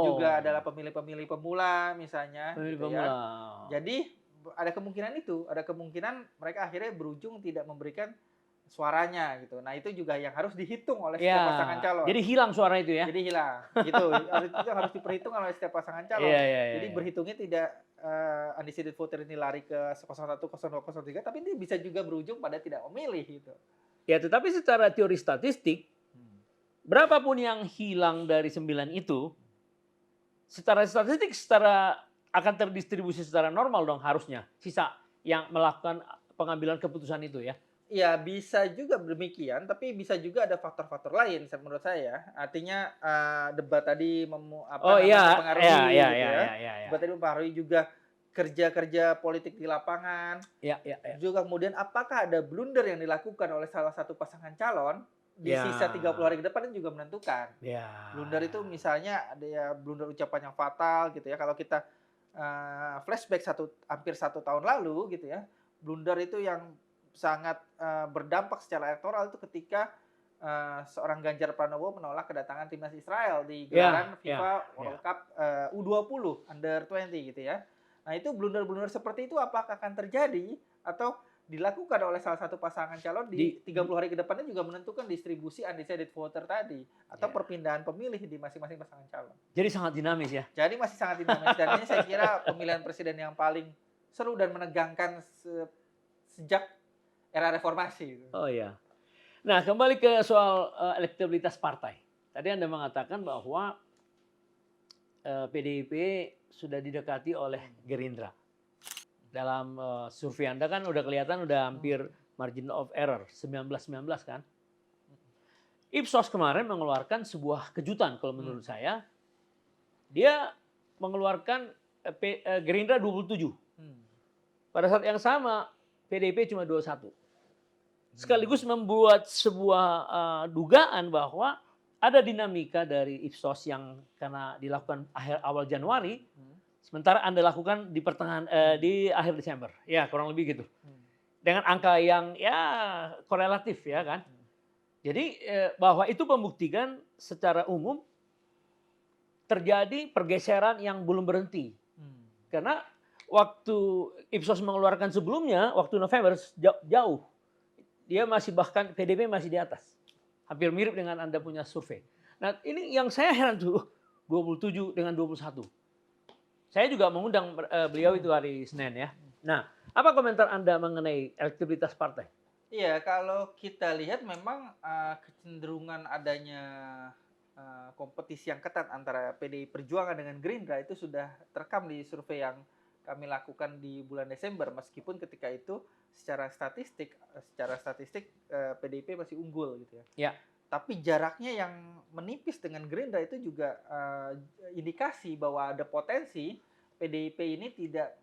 S1: Juga adalah pemilih-pemilih pemula misalnya. Gitu ya. Jadi ada kemungkinan mereka akhirnya berujung tidak memberikan suaranya gitu. Nah, itu juga yang harus dihitung oleh setiap pasangan calon.
S2: Jadi hilang suara itu ya.
S1: Jadi hilang. Gitu. Itu harus diperhitungkan oleh setiap pasangan calon. Jadi berhitungnya tidak undecided voter ini lari ke 01, 02, 03, tapi ini bisa juga berujung pada tidak memilih gitu.
S2: Ya, tetapi secara teori statistik berapapun yang hilang dari 9 itu secara statistik secara akan terdistribusi secara normal dong harusnya, sisa yang melakukan pengambilan keputusan itu ya?
S1: Ya bisa juga demikian, tapi bisa juga ada faktor-faktor lain menurut saya. Artinya, debat tadi
S2: Oh iya, iya
S1: mempengaruhi
S2: iya
S1: gitu
S2: iya
S1: ya.
S2: iya iya iya.
S1: Debat tadi mempengaruhi juga kerja-kerja politik di lapangan.
S2: Iya iya iya.
S1: Juga kemudian apakah ada blunder yang dilakukan oleh salah satu pasangan calon di
S2: Iya.
S1: sisa 30 hari ke depan itu juga menentukan.
S2: Iya.
S1: Blunder itu misalnya ada ya blunder ucapan yang fatal gitu ya. Kalau kita, flashback hampir 1 tahun lalu gitu ya, blunder itu yang sangat, berdampak secara elektoral itu ketika, seorang Ganjar Pranowo menolak kedatangan timnas Israel di
S2: Iya
S1: gelaran
S2: iya
S1: FIFA
S2: iya.
S1: World Cup, U20 Under 20 gitu ya. Nah itu blunder-blunder seperti itu apakah akan terjadi atau dilakukan oleh salah satu pasangan calon di
S2: Di
S1: 30 hari ke depannya juga menentukan distribusi undecided voter tadi atau
S2: ya.
S1: perpindahan pemilih di masing-masing pasangan calon.
S2: Jadi sangat dinamis ya?
S1: Jadi masih sangat dinamis dan ini saya kira pemilihan presiden yang paling seru dan menegangkan sejak era reformasi.
S2: Oh iya. Nah, kembali ke soal, elektabilitas partai. Tadi Anda mengatakan bahwa, PDIP sudah didekati oleh Gerindra. Dalam, survei Anda kan udah kelihatan udah hampir margin of error, 19-19 kan. Ipsos kemarin mengeluarkan sebuah kejutan kalau menurut saya. Dia mengeluarkan, Gerindra 27. Pada saat yang sama, PDIP cuma 21. Sekaligus membuat sebuah, dugaan bahwa ada dinamika dari Ipsos yang karena dilakukan awal Januari, sementara Anda lakukan di di akhir Desember. Ya, kurang lebih gitu. Dengan angka yang ya korelatif ya kan. Jadi, bahwa itu membuktikan secara umum terjadi pergeseran yang belum berhenti. Karena waktu Ipsos mengeluarkan sebelumnya, waktu November jauh. Dia masih bahkan PDB masih di atas. Hampir mirip dengan Anda punya survei. Nah, ini yang saya heran tuh 27 dengan 21. Saya juga mengundang beliau itu hari Senin ya. Nah, apa komentar Anda mengenai elektabilitas partai?
S1: Iya, kalau kita lihat memang kecenderungan adanya kompetisi yang ketat antara PDI Perjuangan dengan Gerindra itu sudah terekam di survei yang kami lakukan di bulan Desember, meskipun ketika itu secara statistik PDIP masih unggul gitu ya.
S2: Ya.
S1: Tapi jaraknya yang menipis dengan Gerindra itu juga indikasi bahwa ada potensi PDIP ini tidak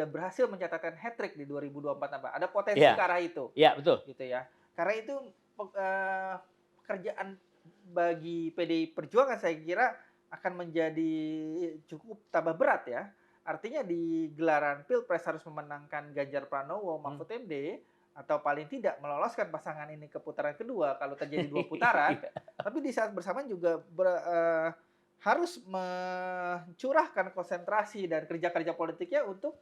S1: berhasil mencatatkan hat-trick di 2024 apa. Ada potensi ke arah itu.
S2: Iya, betul.
S1: Gitu ya. Karena itu pekerjaan bagi PDI Perjuangan saya kira akan menjadi cukup tambah berat ya. Artinya di gelaran Pilpres harus memenangkan Ganjar Pranowo, Mahfud MD, atau paling tidak meloloskan pasangan ini ke putaran kedua kalau terjadi 2 putaran. Tapi di saat bersamaan juga harus mencurahkan konsentrasi dan kerja-kerja politiknya untuk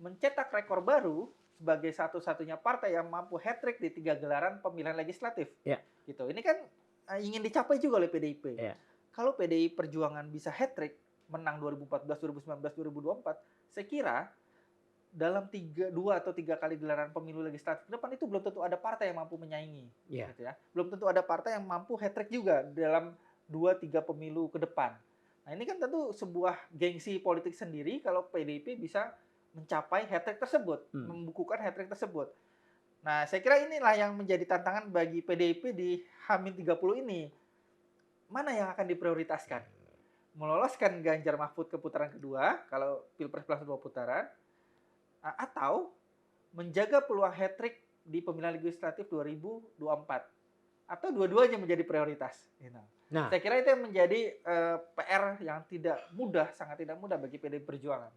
S1: mencetak rekor baru sebagai satu-satunya partai yang mampu hat-trick di 3 gelaran pemilihan legislatif.
S2: Ya.
S1: Gitu. Ini kan ingin dicapai juga oleh PDIP.
S2: Ya.
S1: Kalau PDI Perjuangan bisa hat-trick, menang 2014, 2019, 2024, saya kira dalam 2 atau 3 kali gelaran pemilu legislatif ke depan itu belum tentu ada partai yang mampu menyaingi.
S2: Ya.
S1: Gitu ya. Belum tentu ada partai yang mampu hat-trick juga dalam 2-3 pemilu ke depan. Nah ini kan tentu sebuah gengsi politik sendiri kalau PDIP bisa mencapai hat-trick tersebut, membukukan hat-trick tersebut. Nah saya kira inilah yang menjadi tantangan bagi PDIP di H-30 ini. Mana yang akan diprioritaskan? Meloloskan Ganjar Mahfud ke putaran kedua, kalau Pilpres plus 2 putaran, atau menjaga peluang hat-trick di pemilihan legislatif 2024. Atau dua-duanya menjadi prioritas. Nah, saya kira itu yang menjadi PR yang tidak mudah, sangat tidak mudah bagi PDI Perjuangan.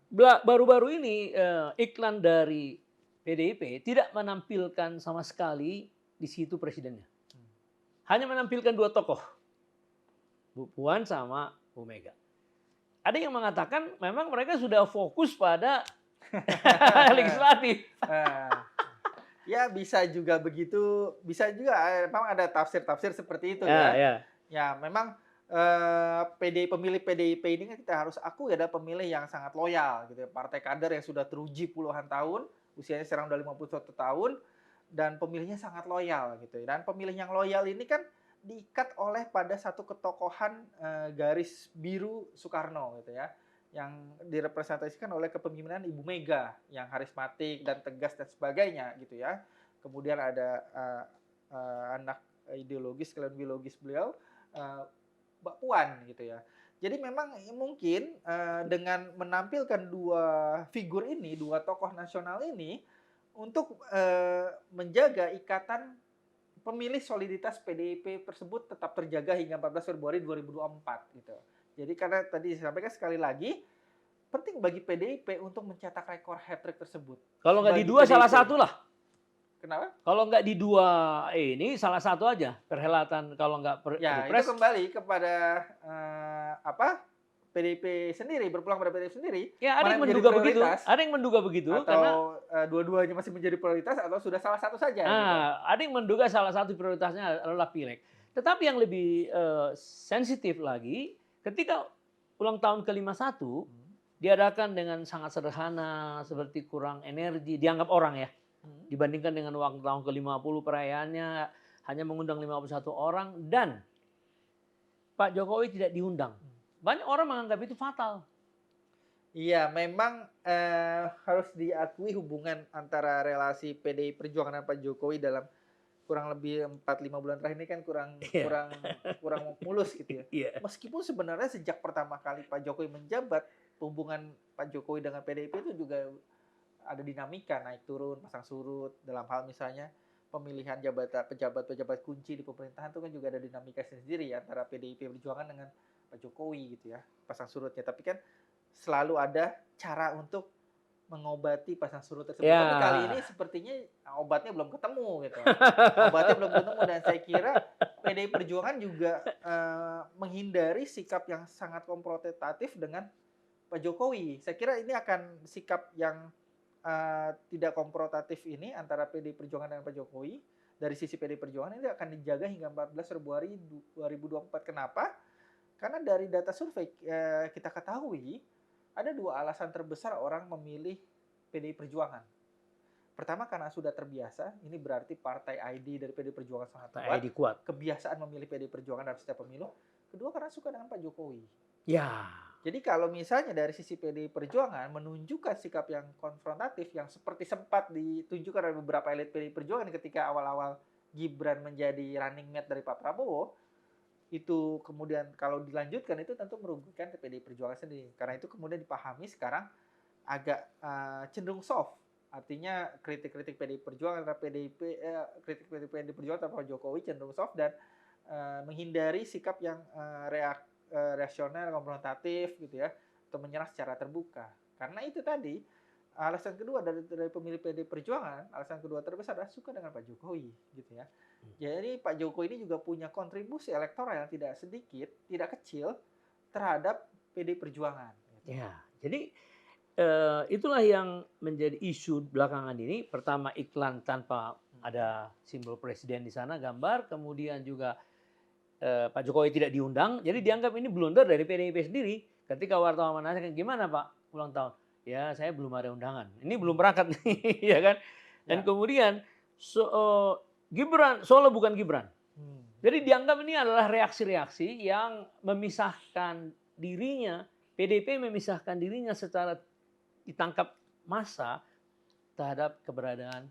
S2: Baru-baru ini iklan dari PDIP tidak menampilkan sama sekali di situ presidennya. Hanya menampilkan 2 tokoh, Bu Puan sama Bu Mega. Ada yang mengatakan memang mereka sudah fokus pada legislatif.
S1: Ya bisa juga begitu, bisa juga memang ada tafsir-tafsir seperti itu ya. Memang pemilih PDIP ini kan kita harus akui ada pemilih yang sangat loyal gitu ya. Partai kader yang sudah teruji puluhan tahun, usianya sekarang udah 51 tahun dan pemilihnya sangat loyal gitu ya. Dan pemilih yang loyal ini kan diikat oleh pada satu ketokohan garis biru Soekarno gitu ya. yang direpresentasikan oleh kepemimpinan Ibu Mega yang karismatik dan tegas dan sebagainya gitu ya. Kemudian ada anak ideologis sekalian biologis beliau, Mbak Puan gitu ya. Jadi memang mungkin dengan menampilkan dua figur ini, dua tokoh nasional ini untuk menjaga ikatan pemilih soliditas PDIP tersebut tetap terjaga hingga 14 Februari 2024 gitu. Jadi karena tadi disampaikan sekali lagi, penting bagi PDIP untuk mencetak rekor hat-trick tersebut.
S2: Kalau nggak di dua, salah satu lah.
S1: Kenapa?
S2: Kalau nggak di dua ini, salah satu aja perhelatan. Kalau nggak
S1: Ya,
S2: pilpres.
S1: itu kembali kepada PDIP sendiri, berpulang pada PDIP sendiri.
S2: Ya, ada yang menduga begitu. Ada yang menduga begitu.
S1: Atau karena dua-duanya masih menjadi prioritas atau sudah salah satu saja. Gitu.
S2: Ada yang menduga salah satu prioritasnya adalah pileg. Tetapi yang lebih sensitif lagi, ketika ulang tahun ke-51 diadakan dengan sangat sederhana, seperti kurang energi, dianggap orang ya. Dibandingkan dengan ulang tahun ke-50 perayaannya hanya mengundang 51 orang dan Pak Jokowi tidak diundang. Banyak orang menganggap itu fatal.
S1: Iya, memang harus diakui hubungan antara relasi PDI Perjuangan dan Pak Jokowi dalam kurang lebih 4-5 bulan terakhir ini kan kurang mulus gitu ya. Meskipun sebenarnya sejak pertama kali Pak Jokowi menjabat, hubungan Pak Jokowi dengan PDIP itu juga ada dinamika naik turun, pasang surut dalam hal misalnya pemilihan pejabat-pejabat kunci di pemerintahan itu kan juga ada dinamika sendiri ya antara PDIP Perjuangan dengan Pak Jokowi gitu ya, pasang surutnya. Tapi kan selalu ada cara untuk mengobati pasang surut tersebut.
S2: Ya.
S1: Tapi kali ini sepertinya obatnya belum ketemu gitu. Obatnya belum ketemu dan saya kira PDI Perjuangan juga menghindari sikap yang sangat konfrontatif dengan Pak Jokowi. Saya kira ini akan sikap yang tidak konfrontatif ini antara PDI Perjuangan dan Pak Jokowi dari sisi PDI Perjuangan ini akan dijaga hingga 14 Februari 2024. Kenapa? Karena dari data survei kita ketahui ada dua alasan terbesar orang memilih PDI Perjuangan. Pertama karena sudah terbiasa, ini berarti partai ID dari PDI Perjuangan sangat kuat. Kebiasaan memilih PDI Perjuangan dalam setiap pemilu. Kedua karena suka dengan Pak Jokowi.
S2: Ya.
S1: Jadi kalau misalnya dari sisi PDI Perjuangan menunjukkan sikap yang konfrontatif yang seperti sempat ditunjukkan oleh beberapa elit PDI Perjuangan ketika awal-awal Gibran menjadi running mate dari Pak Prabowo, itu kemudian kalau dilanjutkan itu tentu merugikan PDI Perjuangan sendiri. Karena itu kemudian dipahami sekarang agak cenderung soft. Artinya kritik-kritik PDI Perjuangan terhadap kritik-kritik PDI Perjuangan terhadap Jokowi cenderung soft dan menghindari sikap yang reaksioner, konfrontatif gitu ya, atau menyerang secara terbuka. Karena itu tadi alasan kedua dari pemilih PDI Perjuangan, alasan kedua terbesar adalah suka dengan Pak Jokowi gitu ya. Jadi Pak Jokowi ini juga punya kontribusi elektoral yang tidak sedikit, tidak kecil terhadap PDI Perjuangan.
S2: Gitu. Ya, jadi itulah yang menjadi isu belakangan ini. Pertama iklan tanpa ada simbol presiden di sana, gambar, kemudian juga Pak Jokowi tidak diundang, jadi dianggap ini blunder dari PDIP sendiri. Ketika wartawan menanyakan gimana Pak ulang tahun, ya saya belum ada undangan, ini belum berangkat nih, ya kan? Dan kemudian Gibran, Solo bukan Gibran. Jadi dianggap ini adalah reaksi-reaksi yang memisahkan dirinya, PDIP memisahkan dirinya secara ditangkap massa terhadap keberadaan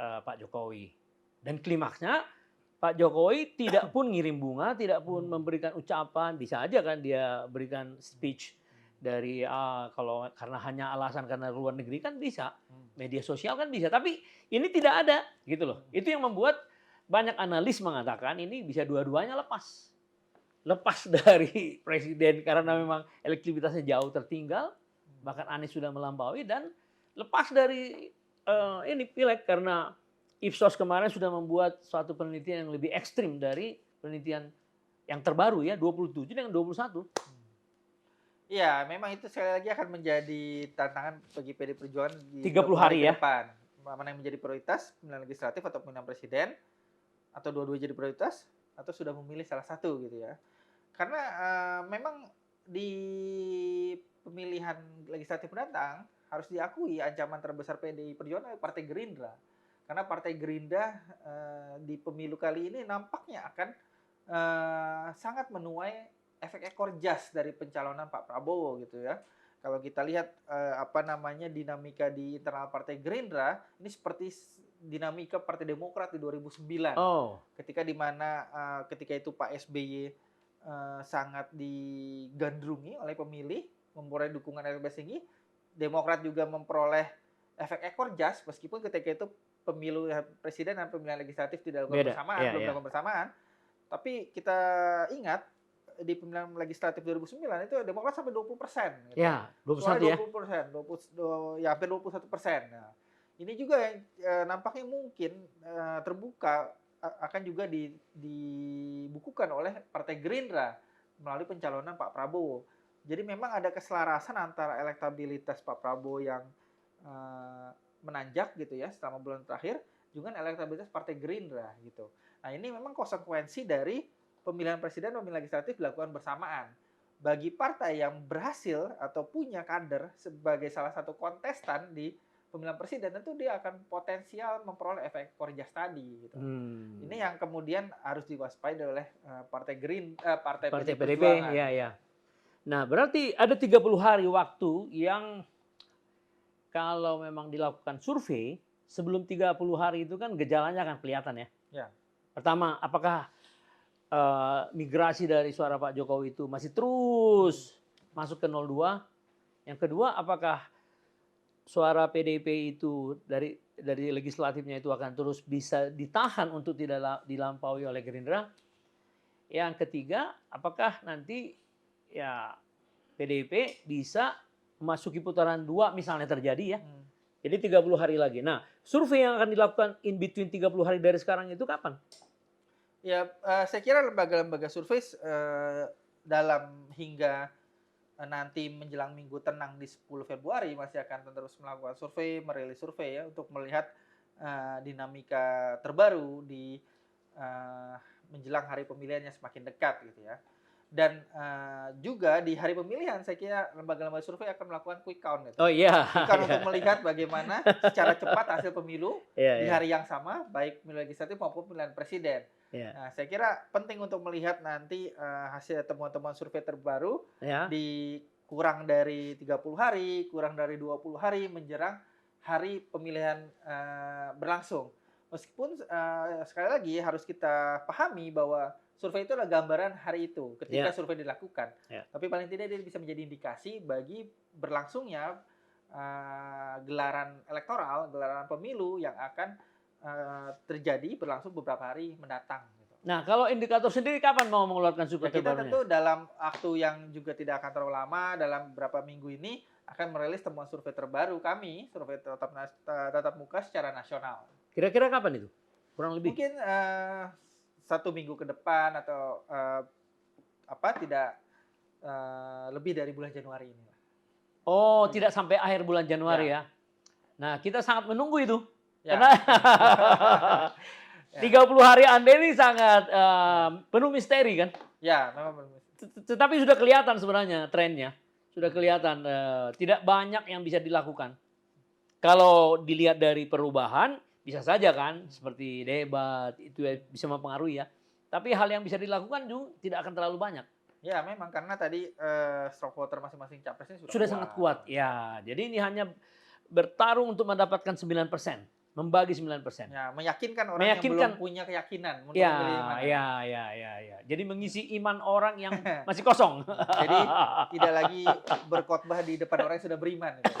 S2: Pak Jokowi. Dan klimaksnya Pak Jokowi tidak pun ngirim bunga, tidak pun memberikan ucapan, bisa aja kan dia berikan speech dari kalau karena hanya alasan karena luar negeri kan bisa, media sosial kan bisa, tapi ini tidak ada gitu loh. Itu yang membuat banyak analis mengatakan ini bisa dua-duanya lepas dari presiden karena memang elektabilitasnya jauh tertinggal, bahkan Anies sudah melampaui, dan lepas dari ini pileg karena Ipsos kemarin sudah membuat suatu penelitian yang lebih ekstrim dari penelitian yang terbaru ya, 27 dengan 21.
S1: Iya, memang itu sekali lagi akan menjadi tantangan bagi PDI Perjuangan di
S2: 30 hari ya.
S1: Depan. Mana yang menjadi prioritas, pemilihan legislatif atau pemilihan presiden, atau dua-duanya jadi prioritas, atau sudah memilih salah satu gitu ya. Karena memang di pemilihan legislatif mendatang harus diakui ancaman terbesar PDI Perjuangan adalah Partai Gerindra. Karena Partai Gerindra di pemilu kali ini nampaknya akan sangat menuai efek ekor jas dari pencalonan Pak Prabowo gitu ya. kalau kita lihat dinamika di internal Partai Gerindra ini seperti dinamika Partai Demokrat di 2009. Ketika ketika itu Pak SBY sangat digandrungi oleh pemilih, memperoleh dukungan elektabilitas tinggi, Demokrat juga memperoleh efek ekor jas meskipun ketika itu pemilu presiden dan pemilihan legislatif tidak dilakukan bersamaan. Tapi kita ingat di pemilihan legislatif 2009 itu Demokrat sampai 20%. Gitu.
S2: Ya, 21
S1: ya. Hampir 21%. Nah, ini juga yang nampaknya mungkin terbuka akan juga dibukukan oleh Partai Gerindra melalui pencalonan Pak Prabowo. Jadi memang ada keselarasan antara elektabilitas Pak Prabowo yang menanjak gitu ya selama bulan terakhir dengan elektabilitas Partai Gerindra gitu. Nah, ini memang konsekuensi dari pemilihan presiden dan pemilihan legislatif dilakukan bersamaan. Bagi partai yang berhasil atau punya kader sebagai salah satu kontestan di pemilihan presiden, tentu dia akan potensial memperoleh efek ekor jas tadi. Gitu. Ini yang kemudian harus diwaspadai oleh Partai
S2: PDIP. Ya. Nah, berarti ada 30 hari waktu yang kalau memang dilakukan survei, sebelum 30 hari itu kan gejalanya akan kelihatan ya. Pertama, apakah migrasi dari suara Pak Jokowi itu masih terus masuk ke 02? Yang kedua, apakah suara PDIP itu dari legislatifnya itu akan terus bisa ditahan untuk tidak dilampaui oleh Gerindra? Yang ketiga, apakah nanti ya PDIP bisa memasuki putaran 2 misalnya terjadi ya? Jadi 30 hari lagi. Nah, survei yang akan dilakukan in between 30 hari dari sekarang itu kapan?
S1: Ya, saya kira lembaga-lembaga survei dalam hingga nanti menjelang minggu tenang di 10 Februari masih akan terus melakukan survei, merilis survei ya untuk melihat dinamika terbaru di menjelang hari pemilihannya semakin dekat gitu ya. Dan juga di hari pemilihan saya kira lembaga-lembaga survei akan melakukan quick count gitu. Quick count untuk melihat bagaimana secara cepat hasil pemilu di hari yang sama baik pemilu legislatif maupun pemilihan presiden. Nah, saya kira penting untuk melihat nanti hasil temuan-temuan survei terbaru di kurang dari 30 hari, kurang dari 20 hari menjelang hari pemilihan berlangsung. Meskipun sekali lagi harus kita pahami bahwa survei itu adalah gambaran hari itu ketika survei dilakukan. Tapi paling tidak dia bisa menjadi indikasi bagi berlangsungnya gelaran elektoral, gelaran pemilu yang akan terjadi berlangsung beberapa hari mendatang. Gitu.
S2: Nah, kalau indikator sendiri kapan mau mengeluarkan survei terbarunya?
S1: Kita tentu dalam waktu yang juga tidak akan terlalu lama, dalam beberapa minggu ini akan merilis temuan survei terbaru kami, survei tatap muka secara nasional.
S2: Kira-kira kapan itu? Kurang lebih?
S1: Mungkin 1 minggu ke depan atau tidak lebih dari bulan Januari ini.
S2: Oh, tidak sampai akhir bulan Januari ya. Nah, kita sangat menunggu itu.
S1: Ya.
S2: Karena 30 hari Anda ini sangat penuh misteri kan?
S1: Ya, memang penuh misteri.
S2: Tetapi sudah kelihatan sebenarnya trennya. Sudah kelihatan tidak banyak yang bisa dilakukan. Kalau dilihat dari perubahan, bisa saja kan, seperti debat, itu bisa mempengaruhi ya. Tapi hal yang bisa dilakukan juga tidak akan terlalu banyak.
S1: Ya, memang karena tadi strong voter masing-masing capresnya
S2: sudah sangat kuat. Ya, jadi ini hanya bertarung untuk mendapatkan 9%. Membagi 9%.
S1: Ya, meyakinkan orang yang belum punya keyakinan untuk memilih mana.
S2: Ya. Jadi mengisi iman orang yang masih kosong.
S1: Jadi tidak lagi berkhotbah di depan orang yang sudah beriman. Gitu.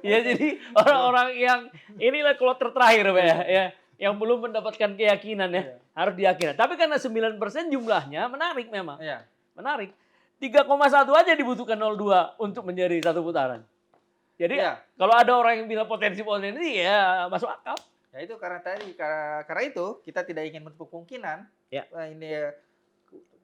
S2: Ya, jadi orang-orang yang inilah kloter terakhir ya, yang belum mendapatkan keyakinan ya, harus diyakinkan. Tapi karena 9% jumlahnya menarik memang.
S1: Ya.
S2: Menarik. 3,1 aja dibutuhkan 02 untuk menjadi satu putaran. Jadi kalau ada orang yang bilang potensi ya masuk akal.
S1: Ya itu karena itu kita tidak ingin menutup kemungkinan.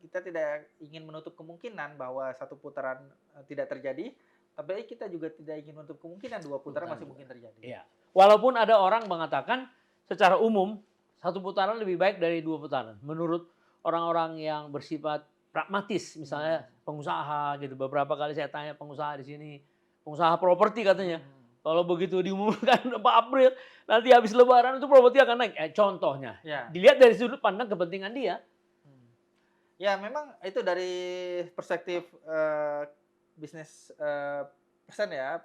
S1: Kita tidak ingin menutup kemungkinan bahwa satu putaran tidak terjadi, tapi kita juga tidak ingin menutup kemungkinan 2 putaran masih mungkin terjadi.
S2: Ya. Walaupun ada orang mengatakan secara umum satu putaran lebih baik dari 2 putaran. Menurut orang-orang yang bersifat pragmatis, misalnya pengusaha gitu. Beberapa kali saya tanya pengusaha di sini. Pengusaha properti katanya, kalau begitu diumumkan 4 April, nanti habis Lebaran itu properti akan naik. Contohnya, dilihat dari sudut pandang kepentingan dia.
S1: Ya memang itu dari perspektif bisnis person ya,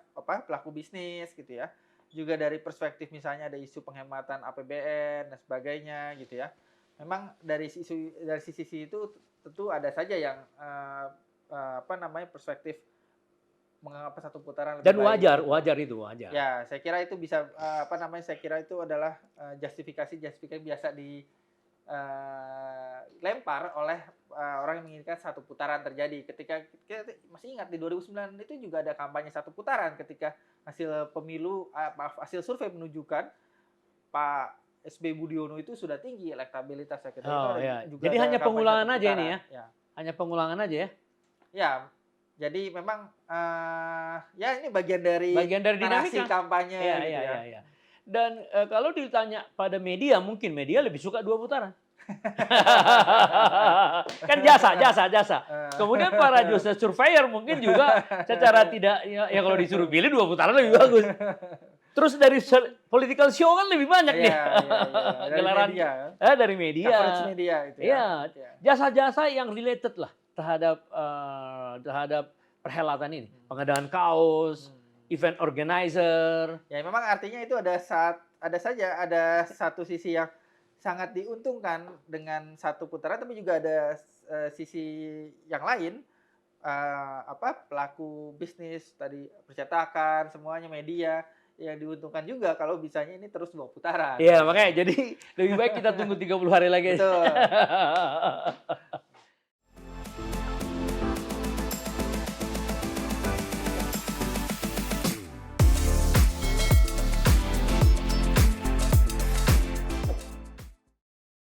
S1: pelaku bisnis gitu ya. Juga dari perspektif misalnya ada isu penghematan APBN dan sebagainya gitu ya. Memang dari sisi itu tentu ada saja yang perspektif mengapa satu putaran lebih
S2: Dan
S1: baik
S2: wajar,
S1: gitu.
S2: wajar itu, wajar.
S1: Ya, saya kira itu bisa saya kira itu adalah justifikasi biasa lempar oleh orang yang menginginkan satu putaran terjadi. Ketika kita masih ingat di 2009 itu juga ada kampanye satu putaran ketika hasil pemilu hasil survei menunjukkan Pak SB Budiono itu sudah tinggi elektabilitas. Saya kira itu
S2: Oh ya.
S1: juga
S2: Jadi
S1: ada
S2: hanya
S1: kampanye
S2: pengulangan
S1: satu
S2: aja ini
S1: putaran.
S2: ya. Hanya pengulangan aja ya.
S1: Ya, jadi memang ya ini bagian dari narasi
S2: dinamika
S1: kampanye
S2: Iya,
S1: gitu
S2: iya,
S1: ya.
S2: iya, iya. Dan kalau ditanya pada media, mungkin media lebih suka 2 putaran. Kan jasa. Kemudian para jasa surveyor mungkin juga secara tidak ya kalau disuruh pilih 2 putaran lebih bagus. Terus dari political show kan lebih banyak nih.
S1: Iya. Dari
S2: Gelaran
S1: media.
S2: dari media.
S1: Coverage media itu ya.
S2: Iya, jasa-jasa yang related lah terhadap perhelatan ini. Pengadaan kaos, event organizer.
S1: Ya memang artinya itu ada satu sisi yang sangat diuntungkan dengan satu putaran, tapi juga ada sisi yang lain, pelaku bisnis tadi percetakan semuanya media yang diuntungkan juga kalau bisanya ini terus 2 putaran.
S2: Iya, makanya jadi lebih baik kita tunggu 30 hari lagi.
S1: Betul.